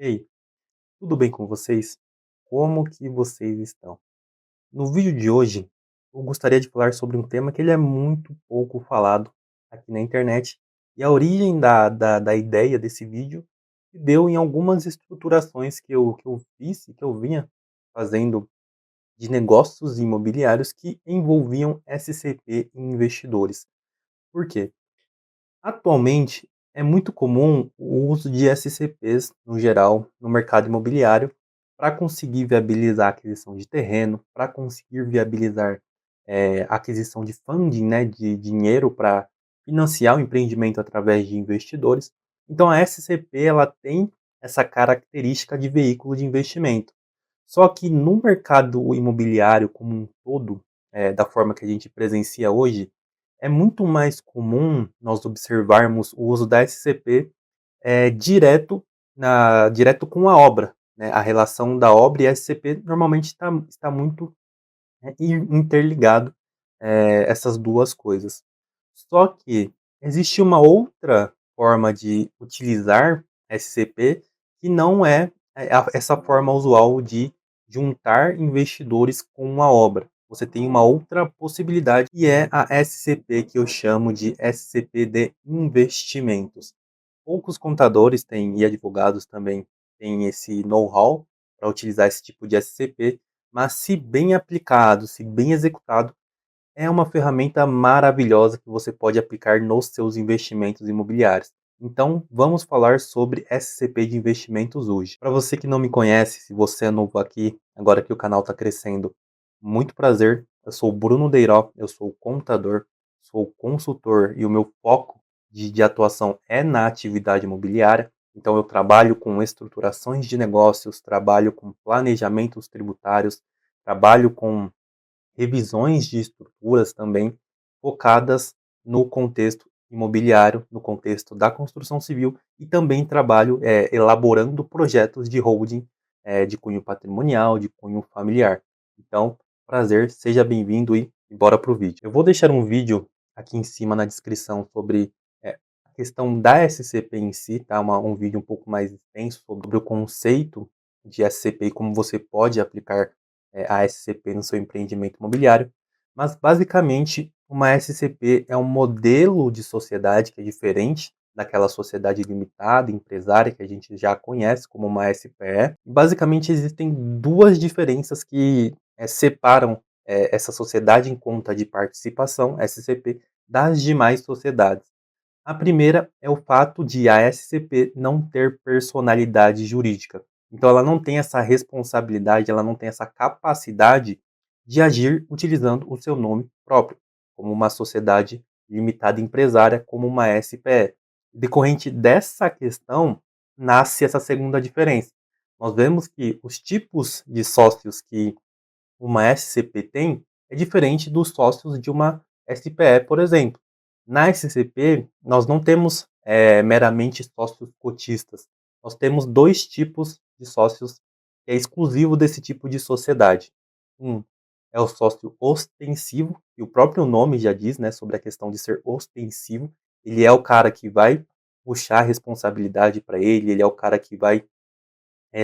Ei, tudo bem com vocês? Como que vocês estão? No vídeo de hoje, eu gostaria de falar sobre um tema que ele é muito pouco falado aqui na internet. E a origem da ideia desse vídeo se deu em algumas estruturações que eu fiz e que eu vinha fazendo de negócios imobiliários que envolviam SCP e investidores. Por quê? Atualmente, é muito comum o uso de SCPs, no geral, no mercado imobiliário, para conseguir viabilizar a aquisição de terreno, para conseguir viabilizar a aquisição de funding, né, de dinheiro para financiar o empreendimento através de investidores. Então, a SCP ela tem essa característica de veículo de investimento. Só que no mercado imobiliário como um todo, da forma que a gente presencia hoje, é muito mais comum nós observarmos o uso da SCP direto com a obra, né? A relação da obra e SCP normalmente está muito interligado, essas duas coisas. Só que existe uma outra forma de utilizar SCP que não é essa forma usual de juntar investidores com uma obra. Você tem uma outra possibilidade que é a SCP, que eu chamo de SCP de investimentos. Poucos contadores têm, e advogados também têm esse know-how para utilizar esse tipo de SCP, mas se bem aplicado, se bem executado, é uma ferramenta maravilhosa que você pode aplicar nos seus investimentos imobiliários. Então, vamos falar sobre SCP de investimentos hoje. Para você que não me conhece, se você é novo aqui, agora que o canal está crescendo, muito prazer. Eu sou o Bruno Deiró, eu sou contador, sou consultor e o meu foco de atuação é na atividade imobiliária. Então, eu trabalho com estruturações de negócios, trabalho com planejamentos tributários, trabalho com revisões de estruturas também focadas no contexto imobiliário, no contexto da construção civil e também trabalho elaborando projetos de holding de cunho patrimonial, de cunho familiar. Então, prazer, seja bem-vindo e bora pro vídeo. Eu vou deixar um vídeo aqui em cima na descrição sobre a questão da SCP em si, tá? Um vídeo um pouco mais extenso sobre o conceito de SCP e como você pode aplicar a SCP no seu empreendimento imobiliário, mas basicamente uma SCP é um modelo de sociedade que é diferente daquela sociedade limitada, empresária, que a gente já conhece como uma SPE. Basicamente existem duas diferenças que separam essa sociedade em conta de participação, SCP, das demais sociedades. A primeira é o fato de a SCP não ter personalidade jurídica. Então ela não tem essa responsabilidade, ela não tem essa capacidade de agir utilizando o seu nome próprio, como uma sociedade limitada empresária, como uma SPE. Decorrente dessa questão, nasce essa segunda diferença. Nós vemos que os tipos de sócios que uma SCP tem é diferente dos sócios de uma SPE, por exemplo. Na SCP, nós não temos meramente sócios cotistas. Nós temos dois tipos de sócios que é exclusivo desse tipo de sociedade. Um é o sócio ostensivo, e o próprio nome já diz, né, sobre a questão de ser ostensivo. Ele é o cara que vai puxar a responsabilidade para ele, ele é o cara que vai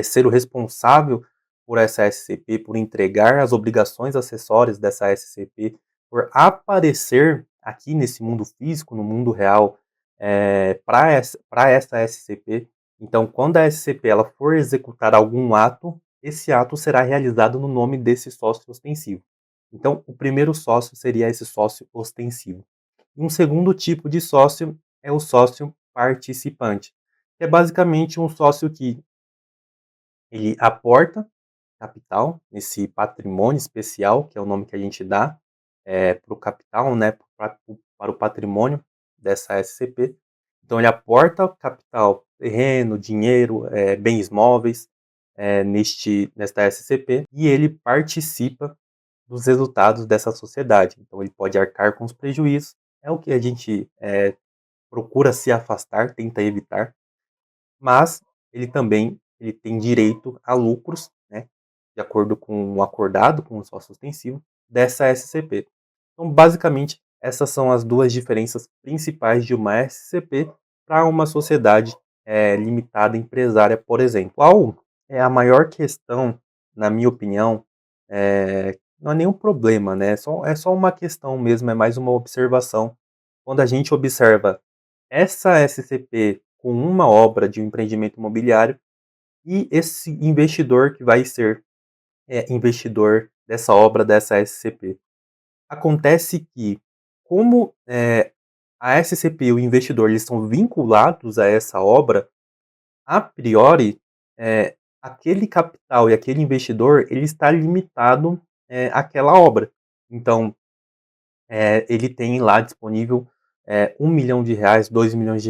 ser o responsável por essa SCP, por entregar as obrigações acessórias dessa SCP, por aparecer aqui nesse mundo físico, no mundo real, para essa SCP. Então, quando a SCP ela for executar algum ato, esse ato será realizado no nome desse sócio ostensivo. Então, o primeiro sócio seria esse sócio ostensivo. E um segundo tipo de sócio é o sócio participante, que é basicamente um sócio que ele aporta capital nesse patrimônio especial, que é o nome que a gente dá para o capital, né, para o patrimônio dessa SCP. Então ele aporta capital, terreno, dinheiro, bens móveis nesta SCP e ele participa dos resultados dessa sociedade. Então ele pode arcar com os prejuízos, é o que a gente procura se afastar, tenta evitar, mas ele tem direito a lucros, né, de acordo com o acordado com o sócio ostensivo dessa SCP. Então, basicamente, essas são as duas diferenças principais de uma SCP para uma sociedade limitada empresária, por exemplo. Qual é a maior questão, na minha opinião, não é nenhum problema, né? É só uma questão mesmo, é mais uma observação. Quando a gente observa essa SCP com uma obra de um empreendimento imobiliário e esse investidor que vai ser investidor dessa obra, dessa SCP. Acontece que, como a SCP e o investidor eles estão vinculados a essa obra, a priori, aquele capital e aquele investidor ele está limitado àquela obra. Então, ele tem lá disponível R$ 1 milhão, R$ 2 milhões.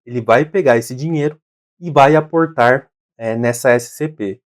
Ele vai pegar esse dinheiro e vai aportar nessa SCP.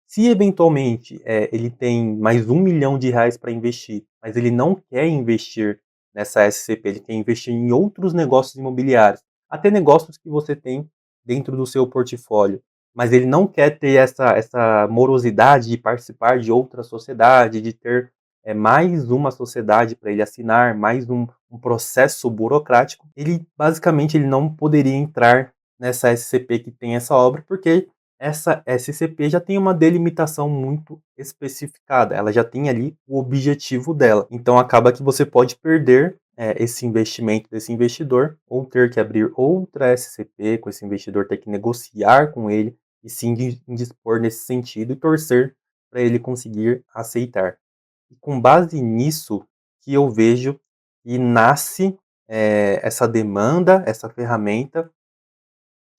Se eventualmente ele tem mais R$ 1 milhão para investir, mas ele não quer investir nessa SCP, ele quer investir em outros negócios imobiliários, até negócios que você tem dentro do seu portfólio, mas ele não quer ter essa morosidade de participar de outra sociedade, de ter mais uma sociedade para ele assinar, mais um processo burocrático, ele basicamente ele não poderia entrar nessa SCP que tem essa obra, porque essa SCP já tem uma delimitação muito especificada, ela já tem ali o objetivo dela. Então acaba que você pode perder esse investimento desse investidor, ou ter que abrir outra SCP com esse investidor, ter que negociar com ele e se indispor nesse sentido e torcer para ele conseguir aceitar. E com base nisso que eu vejo que nasce essa demanda, essa ferramenta,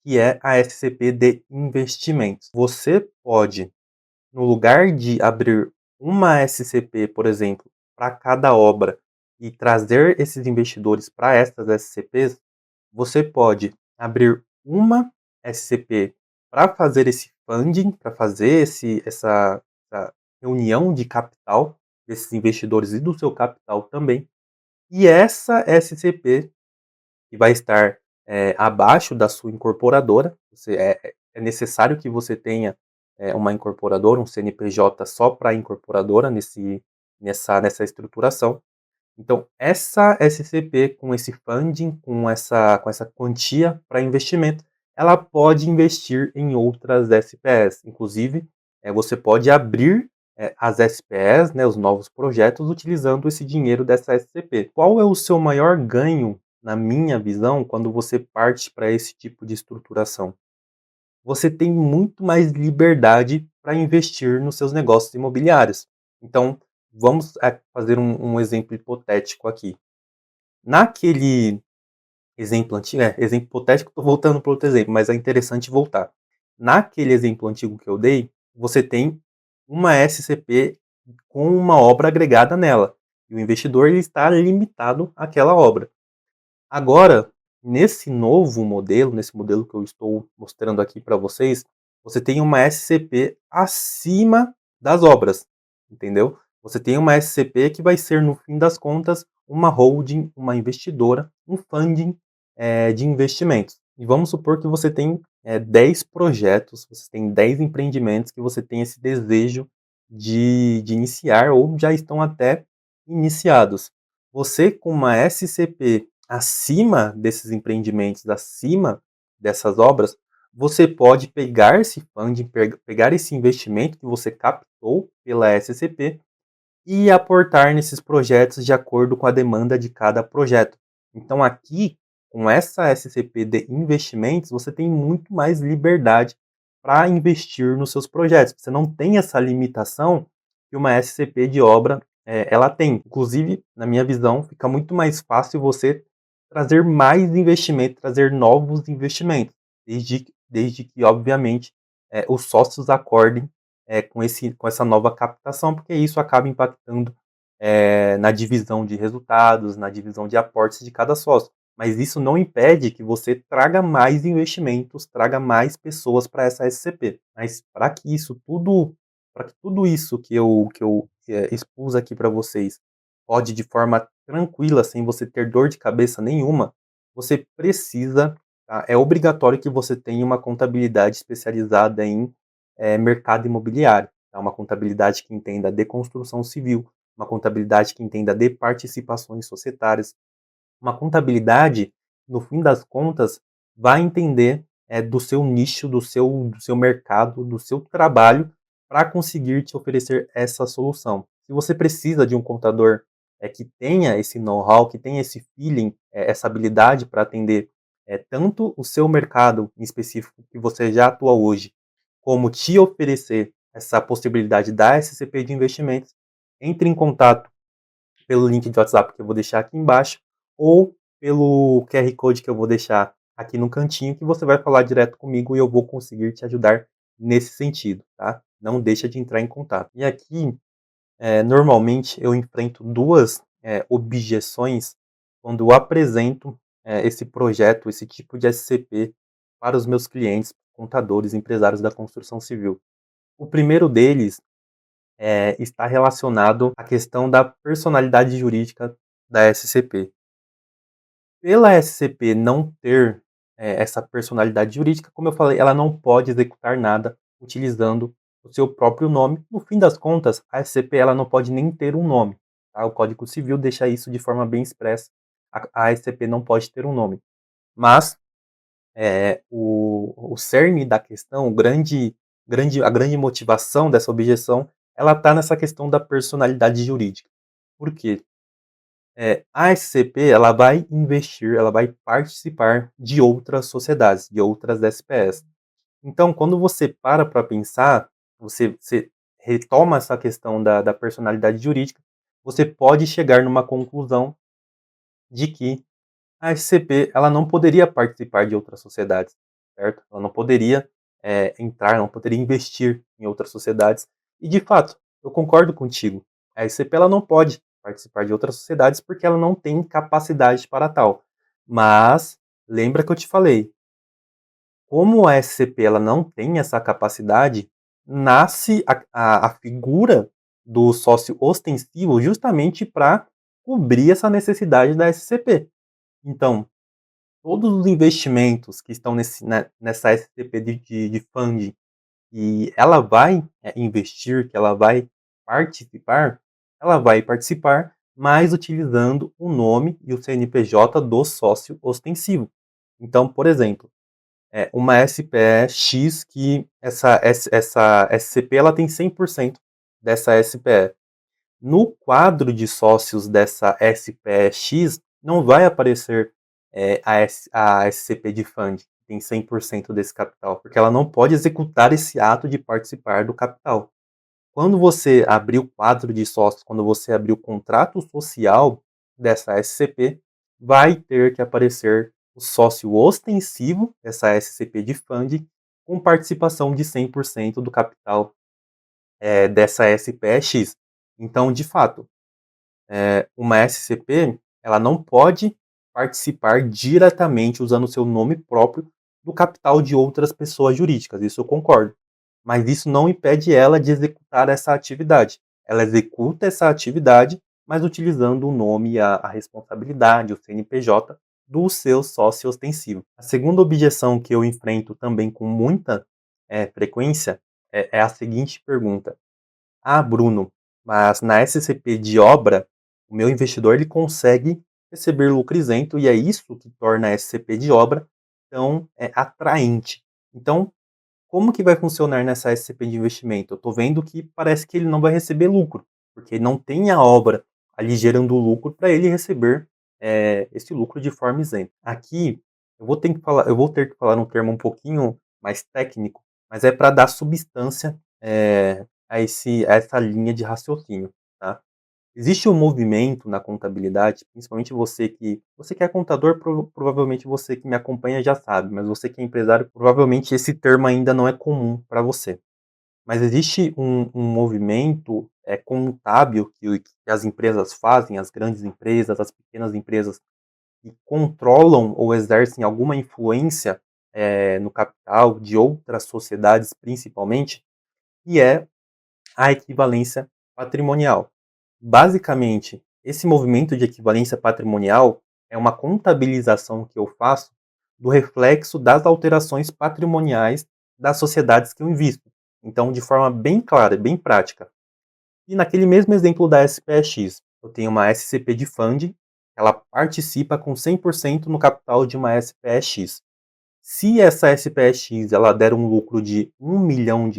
que é a SCP de investimentos. Você pode, no lugar de abrir uma SCP, por exemplo, para cada obra e trazer esses investidores para essas SCPs, você pode abrir uma SCP para fazer esse funding, para fazer essa reunião de capital desses investidores e do seu capital também. E essa SCP que vai estar abaixo da sua incorporadora. É necessário que você tenha uma incorporadora, um CNPJ só para a incorporadora nessa estruturação. Então, essa SCP com esse funding, com essa quantia para investimento, ela pode investir em outras SPEs. Inclusive, você pode abrir as SPEs, né, os novos projetos, utilizando esse dinheiro dessa SCP. Qual é o seu maior ganho, na minha visão, quando você parte para esse tipo de estruturação? Você tem muito mais liberdade para investir nos seus negócios imobiliários. Então, vamos fazer um exemplo hipotético aqui. Naquele exemplo antigo, exemplo hipotético, estou voltando para outro exemplo, mas é interessante voltar. Naquele exemplo antigo que eu dei, você tem uma SCP com uma obra agregada nela. E o investidor ele está limitado àquela obra. Agora, nesse modelo que eu estou mostrando aqui para vocês, você tem uma SCP acima das obras, entendeu? Você tem uma SCP que vai ser, no fim das contas, uma holding, uma investidora, um funding de investimentos. E vamos supor que você tem 10 projetos, você tem 10 empreendimentos que você tem esse desejo de iniciar ou já estão até iniciados. Você, com uma SCP acima desses empreendimentos, acima dessas obras, você pode pegar esse funding, pegar esse investimento que você captou pela SCP e aportar nesses projetos de acordo com a demanda de cada projeto. Então aqui, com essa SCP de investimentos, você tem muito mais liberdade para investir nos seus projetos. Você não tem essa limitação que uma SCP de obra ela tem. Inclusive, na minha visão, fica muito mais fácil você trazer mais investimento, trazer novos investimentos, desde que, obviamente, os sócios acordem com essa nova captação, porque isso acaba impactando na divisão de resultados, na divisão de aportes de cada sócio. Mas isso não impede que você traga mais investimentos, traga mais pessoas para essa SCP. Mas para que tudo isso que eu expus aqui para vocês pode de forma tranquila, sem você ter dor de cabeça nenhuma, você precisa, tá? É obrigatório que você tenha uma contabilidade especializada em mercado imobiliário, tá? Uma contabilidade que entenda de construção civil, uma contabilidade que entenda de participações societárias, uma contabilidade, no fim das contas, vai entender do seu nicho, do seu mercado, do seu trabalho, para conseguir te oferecer essa solução. Se você precisa de um contador que tenha esse know-how, que tenha esse feeling, essa habilidade para atender tanto o seu mercado em específico que você já atua hoje, como te oferecer essa possibilidade da SCP de investimentos, entre em contato pelo link de WhatsApp que eu vou deixar aqui embaixo, ou pelo QR Code que eu vou deixar aqui no cantinho, que você vai falar direto comigo e eu vou conseguir te ajudar nesse sentido, tá? Não deixa de entrar em contato. E aqui, normalmente, eu enfrento duas objeções quando eu apresento esse projeto, esse tipo de SCP para os meus clientes, contadores, empresários da construção civil. O primeiro deles está relacionado à questão da personalidade jurídica da SCP. Pela SCP não ter essa personalidade jurídica, como eu falei, ela não pode executar nada utilizando o seu próprio nome. No fim das contas, a SCP ela não pode nem ter um nome. Tá? O Código Civil deixa isso de forma bem expressa. A SCP não pode ter um nome. Mas o cerne da questão, a grande motivação dessa objeção, ela está nessa questão da personalidade jurídica. Por quê? A SCP ela vai investir, ela vai participar de outras sociedades, de outras SPS. Então, quando você para pensar, você retoma essa questão da personalidade jurídica, você pode chegar numa conclusão de que a SCP ela não poderia participar de outras sociedades, certo? Ela não poderia entrar, não poderia investir em outras sociedades. E de fato, eu concordo contigo. A SCP ela não pode participar de outras sociedades porque ela não tem capacidade para tal. Mas lembra que eu te falei, como a SCP ela não tem essa capacidade, nasce a figura do sócio ostensivo justamente para cobrir essa necessidade da SCP. Então, todos os investimentos que estão nessa SCP de funding e ela vai investir, que ela vai participar, mas utilizando o nome e o CNPJ do sócio ostensivo. Então, por exemplo, uma SPE X que essa SCP ela tem 100% dessa SPE. No quadro de sócios dessa SPX, não vai aparecer a SCP de Fund, que tem 100% desse capital, porque ela não pode executar esse ato de participar do capital. Quando você abrir o quadro de sócios, quando você abrir o contrato social dessa SCP, vai ter que aparecer o sócio ostensivo dessa SCP de Fund, com participação de 100% do capital dessa SPX. Então, de fato, uma SCP ela não pode participar diretamente usando o seu nome próprio do capital de outras pessoas jurídicas, isso eu concordo. Mas isso não impede ela de executar essa atividade. Ela executa essa atividade, mas utilizando o nome e a responsabilidade, o CNPJ, do seu sócio ostensivo. A segunda objeção que eu enfrento também com muita frequência é a seguinte pergunta: ah, Bruno, mas na SCP de obra, o meu investidor ele consegue receber lucro isento e é isso que torna a SCP de obra tão atraente. Então, como que vai funcionar nessa SCP de investimento? Eu estou vendo que parece que ele não vai receber lucro, porque não tem a obra ali gerando lucro para ele receber esse lucro de forma isenta. Aqui eu vou ter que falar um termo um pouquinho mais técnico, mas é para dar substância a essa linha de raciocínio, tá? Existe um movimento na contabilidade, principalmente você que é contador, provavelmente você que me acompanha já sabe, mas você que é empresário, provavelmente esse termo ainda não é comum para você. Mas existe um movimento contábil que as empresas fazem, as grandes empresas, as pequenas empresas, que controlam ou exercem alguma influência no capital de outras sociedades, principalmente, e é a equivalência patrimonial. Basicamente, esse movimento de equivalência patrimonial é uma contabilização que eu faço do reflexo das alterações patrimoniais das sociedades que eu invisto. Então, de forma bem clara, bem prática. E naquele mesmo exemplo da SPX, eu tenho uma SCP de Fund, ela participa com 100% no capital de uma SPX. Se essa SPX ela der um lucro de R$ 1 milhão,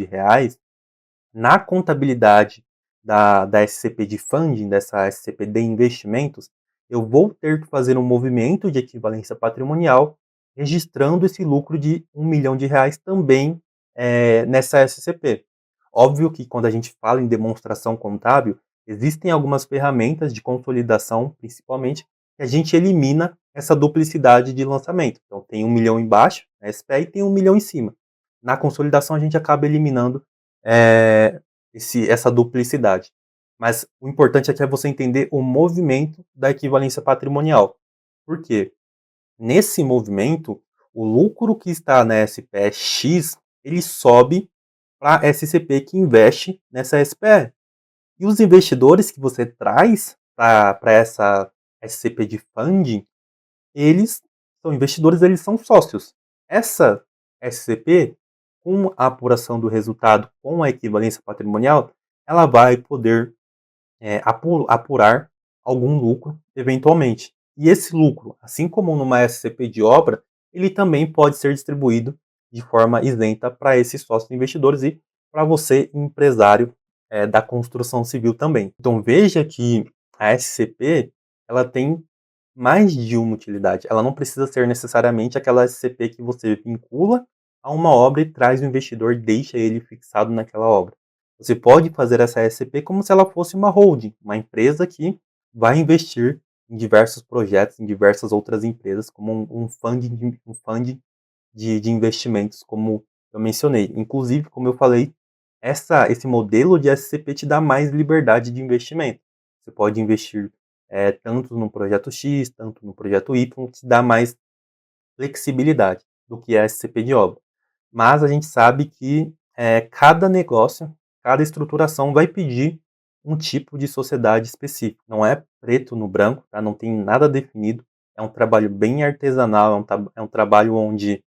na contabilidade da SCP de funding, dessa SCP de investimentos, eu vou ter que fazer um movimento de equivalência patrimonial registrando esse lucro de R$ 1 milhão também nessa SCP. Óbvio que quando a gente fala em demonstração contábil, existem algumas ferramentas de consolidação, principalmente, que a gente elimina essa duplicidade de lançamento. Então tem 1 milhão embaixo, na SPE, e tem 1 milhão em cima. Na consolidação a gente acaba eliminando é, essa duplicidade. Mas o importante aqui é você entender o movimento da equivalência patrimonial. Por quê? Nesse movimento, o lucro que está na SPE X, ele sobe para a SCP que investe nessa SPE. E os investidores que você traz para essa SCP de funding, eles são investidores, eles são sócios. Essa SCP, com a apuração do resultado com a equivalência patrimonial, ela vai poder apurar algum lucro eventualmente. E esse lucro, assim como numa SCP de obra, ele também pode ser distribuído de forma isenta para esses sócios investidores e para você, empresário da construção civil também. Então veja que a SCP ela tem mais de uma utilidade. Ela não precisa ser necessariamente aquela SCP que você vincula a uma obra e traz o investidor e deixa ele fixado naquela obra. Você pode fazer essa SCP como se ela fosse uma holding, uma empresa que vai investir em diversos projetos, em diversas outras empresas, como um funding de investimentos, como eu mencionei. Inclusive, como eu falei, esse modelo de SCP te dá mais liberdade de investimento. Você pode investir tanto no projeto X, tanto no projeto Y, te dá mais flexibilidade do que a SCP de obra. Mas a gente sabe que cada negócio, cada estruturação vai pedir um tipo de sociedade específico. Não é preto no branco, tá? Não tem nada definido. É um trabalho bem artesanal, é um trabalho onde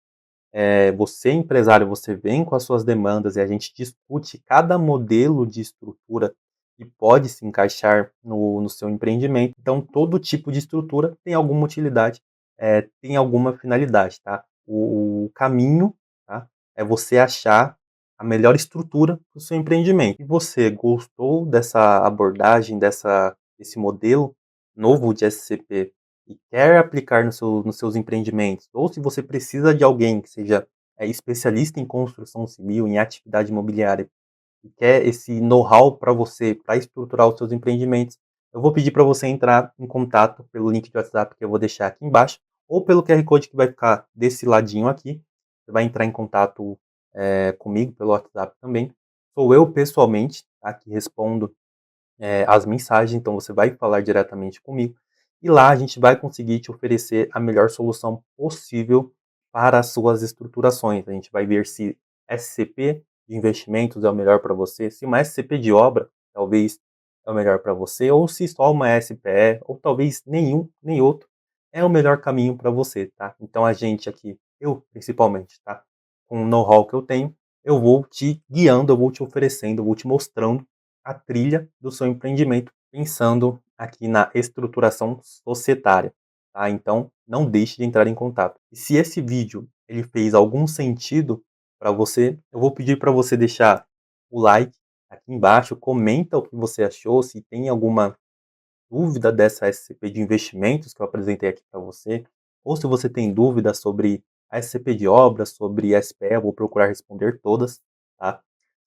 você, empresário, você vem com as suas demandas e a gente discute cada modelo de estrutura que pode se encaixar no seu empreendimento. Então, todo tipo de estrutura tem alguma utilidade, tem alguma finalidade, tá? O caminho, tá, é você achar a melhor estrutura para o seu empreendimento. Se você gostou dessa abordagem, desse modelo novo de SCP, e quer aplicar nos seus empreendimentos, ou se você precisa de alguém que seja especialista em construção civil, em atividade imobiliária, e quer esse know-how para você, para estruturar os seus empreendimentos, eu vou pedir para você entrar em contato pelo link de WhatsApp que eu vou deixar aqui embaixo, ou pelo QR Code que vai ficar desse ladinho aqui. Você vai entrar em contato comigo pelo WhatsApp também. Sou eu pessoalmente, tá, que respondo as mensagens, então você vai falar diretamente comigo. E lá a gente vai conseguir te oferecer a melhor solução possível para as suas estruturações. A gente vai ver se SCP de investimentos é o melhor para você, se uma SCP de obra talvez é o melhor para você, ou se só uma SPE, ou talvez nenhum, nem outro, é o melhor caminho para você, tá? Então a gente aqui, eu principalmente, tá? Com o know-how que eu tenho, eu vou te guiando, eu vou te oferecendo, eu vou te mostrando a trilha do seu empreendimento, pensando aqui na estruturação societária, tá? Então, não deixe de entrar em contato. E se esse vídeo ele fez algum sentido para você, eu vou pedir para você deixar o like aqui embaixo, comenta o que você achou, se tem alguma dúvida dessa SCP de investimentos que eu apresentei aqui para você, ou se você tem dúvidas sobre a SCP de obras, sobre SPE, eu vou procurar responder todas, tá?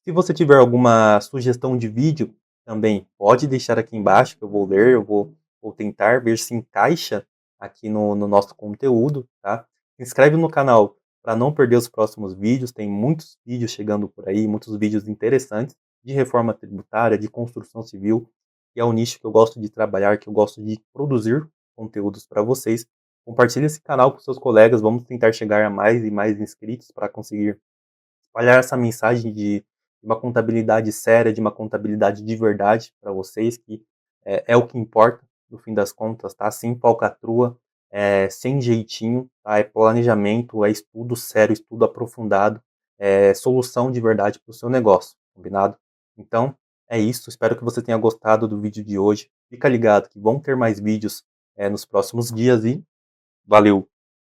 Se você tiver alguma sugestão de vídeo, também pode deixar aqui embaixo que eu vou ler, vou tentar ver se encaixa aqui no nosso conteúdo, tá? Se inscreve no canal para não perder os próximos vídeos, tem muitos vídeos chegando por aí, muitos vídeos interessantes de reforma tributária, de construção civil, que é o nicho que eu gosto de trabalhar, que eu gosto de produzir conteúdos para vocês. Compartilhe esse canal com seus colegas, vamos tentar chegar a mais e mais inscritos para conseguir espalhar essa mensagem de uma contabilidade séria, de uma contabilidade de verdade para vocês, que é o que importa no fim das contas, tá? Sem falcatrua, sem jeitinho, tá? É planejamento, é estudo sério, estudo aprofundado, é solução de verdade para o seu negócio, combinado? Então, é isso, espero que você tenha gostado do vídeo de hoje. Fica ligado que vão ter mais vídeos nos próximos dias e valeu!